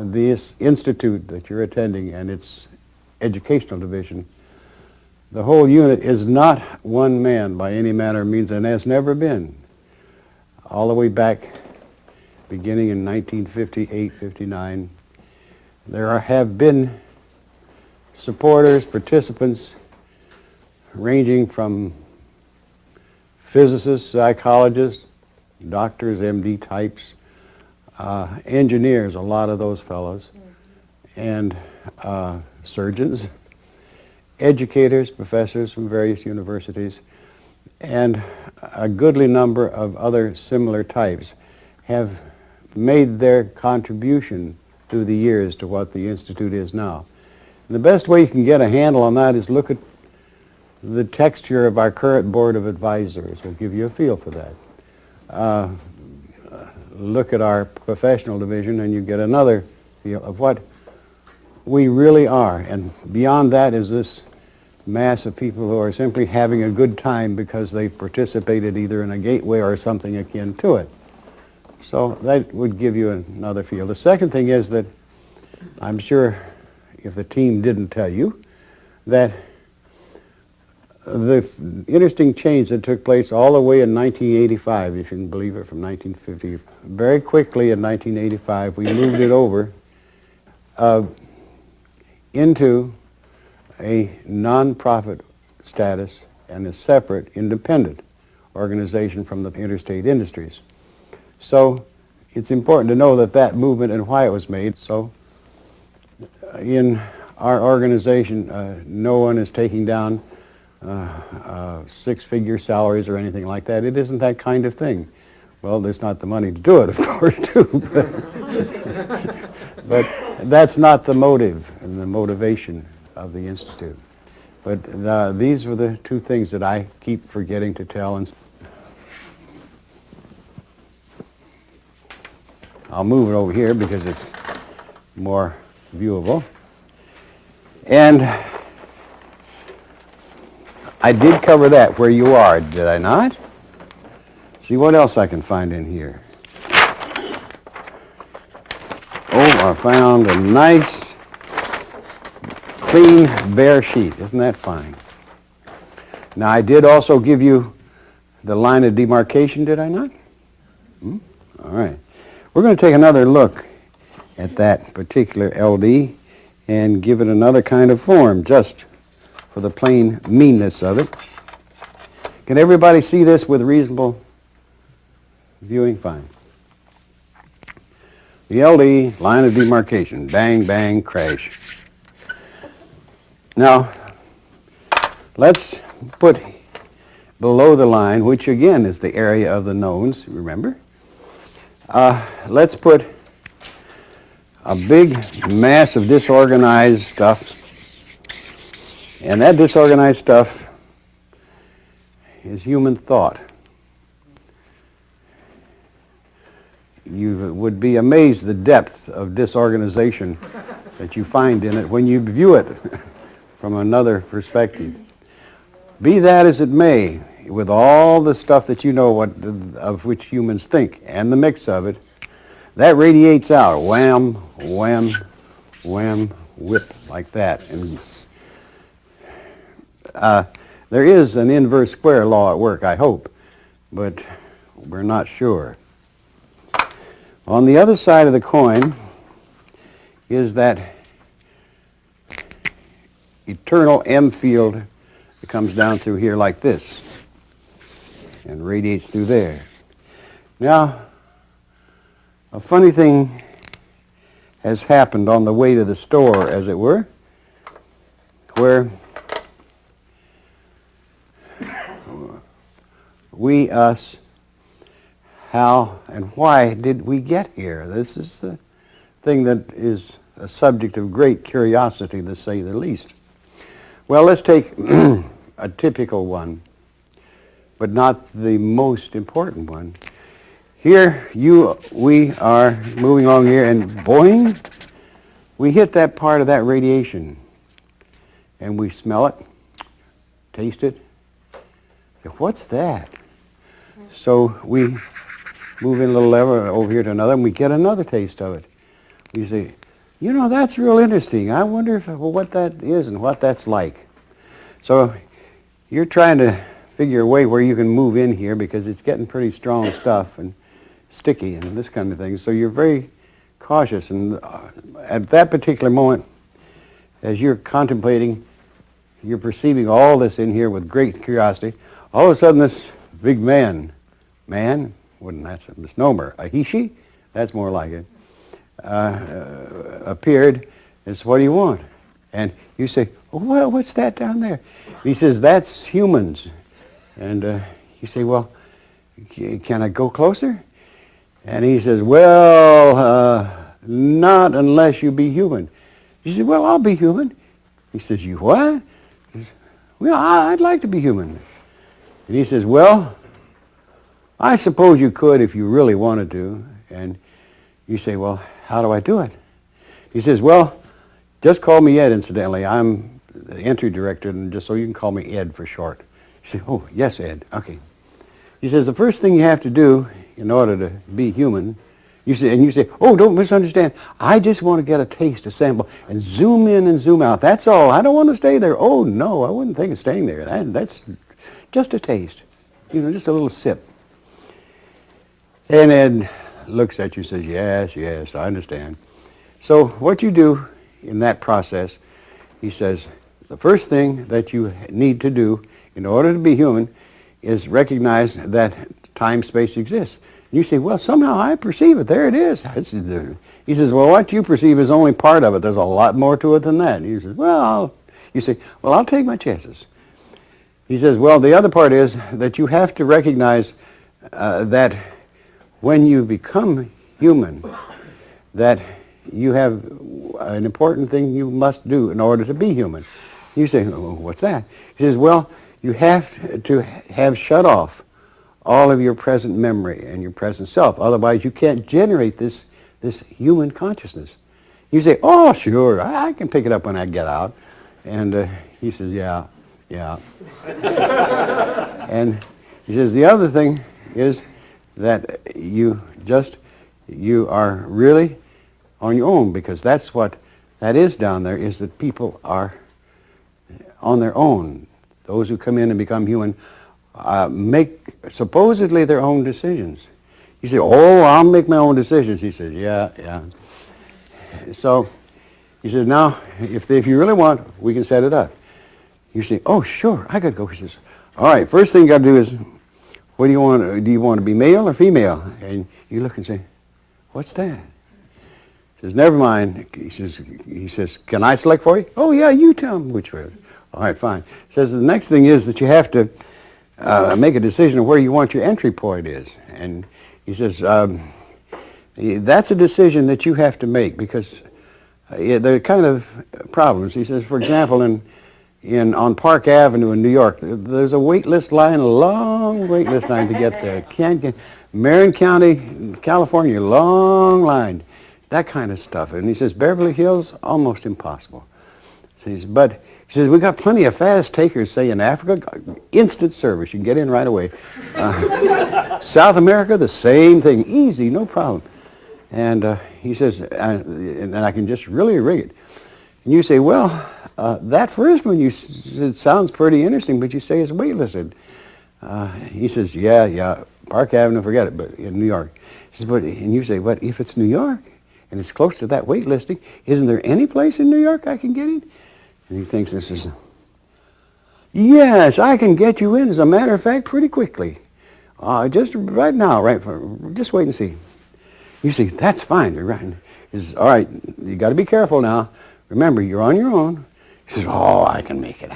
this institute that you're attending and its educational division, the whole unit is not one man by any manner of means, and has never been. All the way back, beginning in 1958, 59, there have been supporters, participants, ranging from physicists, psychologists, doctors, MD types, engineers, a lot of those fellows, and surgeons, educators, professors from various universities, and a goodly number of other similar types have made their contribution through the years to what the Institute is now. And the best way you can get a handle on that is look at the texture of our current Board of Advisors. Will give you a feel for that. Look at our professional division and you get another feel of what we really are. And beyond that is this mass of people who are simply having a good time because they participated either in a gateway or something akin to it. So that would give you another feel. The second thing is that I'm sure if the team didn't tell you that the interesting change that took place all the way in 1985, if you can believe it, from 1950, very quickly in 1985 we moved it over into a non-profit status and a separate independent organization from the interstate industries. So it's important to know that that movement and why it was made. So in our organization, no one is taking down six-figure salaries or anything like that. It isn't that kind of thing. Well, there's not the money to do it, of course, too. But that's not the motive and the motivation of the Institute. But these were the two things that I keep forgetting to tell. And I'll move it over here because it's more viewable. And I did cover that where you are, did I not? See what else I can find in here. Oh, I found a nice, clean, bare sheet. Isn't that fine? Now, I did also give you the line of demarcation, did I not? All right. We're going to take another look at that particular LD and give it another kind of form, just for the plain meanness of it. Can everybody see this with reasonable viewing? Fine. The LD, line of demarcation, bang, bang, crash. Now, let's put below the line, which again is the area of the knowns, remember? Let's put a big mass of disorganized stuff, and that disorganized stuff is human thought. You would be amazed the depth of disorganization that you find in it when you view it from another perspective. Be that as it may, with all the stuff that you know of which humans think and the mix of it, that radiates out, wham, wham, wham, whip, like that. And there is an inverse square law at work, I hope, but we're not sure. On the other side of the coin is that eternal M field that comes down through here like this and radiates through there. Now, a funny thing has happened on the way to the store, as it were, where we, us, how and why did we get here? This is the thing that is a subject of great curiosity, to say the least. Well, let's take a typical one, but not the most important one. Here, we are moving along here, and boing, we hit that part of that radiation, and we smell it, taste it. What's that? So we move in a little lever over here to another, and we get another taste of it. You say, you know, that's real interesting. I wonder what that is and what that's like. So you're trying to figure a way where you can move in here because it's getting pretty strong stuff and sticky and this kind of thing. So you're very cautious. And at that particular moment, as you're contemplating, you're perceiving all this in here with great curiosity. All of a sudden, this big man, wouldn't that's a misnomer, a he-she? That's more like it, appeared. And said, what do you want? And you say, oh, well, what's that down there? He says, that's humans. And you say, well, can I go closer? And he says, well, not unless you be human. You say, well, I'll be human. He says, you what? He says, well, I'd like to be human. And he says, well, I suppose you could if you really wanted to. And you say, well, how do I do it? He says, well, just call me Ed, incidentally. I'm the entry director, and just so you can call me Ed for short. You say, oh, yes, Ed. Okay. He says, the first thing you have to do in order to be human, you say, oh, don't misunderstand. I just want to get a taste, a sample, and zoom in and zoom out. That's all. I don't want to stay there. Oh, no, I wouldn't think of staying there. That's just a taste. You know, just a little sip. And Ed looks at you and says, yes, I understand. So what you do in that process, he says, the first thing that you need to do in order to be human is recognize that time-space exists. You say, well, somehow I perceive it. There it is. He says, well, what you perceive is only part of it. There's a lot more to it than that. And you say, well, I'll take my chances. He says, well, the other part is that you have to recognize that when you become human, that you have an important thing you must do in order to be human. You say, oh, what's that? He says, well, you have to have shut off all of your present memory and your present self. Otherwise, you can't generate this human consciousness. You say, oh, sure, I can pick it up when I get out. And he says, yeah. And he says, the other thing is that you are really on your own, because that's what that is down there, is that people are on their own. Those who come in and become human make supposedly their own decisions. You say, oh, I'll make my own decisions. He says, yeah. So he says, now, if you really want, we can set it up. You say, oh, sure, I could go. He says, all right, first thing you got to do is, what do you want? Do you want to be male or female? And you look and say, what's that? He says, never mind. He says, can I select for you? Oh, yeah, you tell me which way. All right, fine. He says, the next thing is that you have to make a decision of where you want your entry point is. And he says, that's a decision that you have to make, because there are kind of problems. He says, for example, on Park Avenue in New York, there's a wait list line, a long wait list line to get there. Marin County, California, long line, that kind of stuff. And he says, Beverly Hills, almost impossible. But he says, we got plenty of fast takers, say in Africa, instant service, you can get in right away. South America, the same thing, easy, no problem. And he says, and I can just really rig it. And you say, well, that first one, it sounds pretty interesting, but you say it's waitlisted. He says, yeah, Park Avenue, forget it, but in New York. He says, and you say, but if it's New York, and it's close to that waitlisting, isn't there any place in New York I can get in? And he thinks this is, yes, I can get you in, as a matter of fact, pretty quickly. Just right now, just wait and see. You say, that's fine, you're right. He says, all right, you got to be careful now. Remember, you're on your own. He says, oh, I can make it.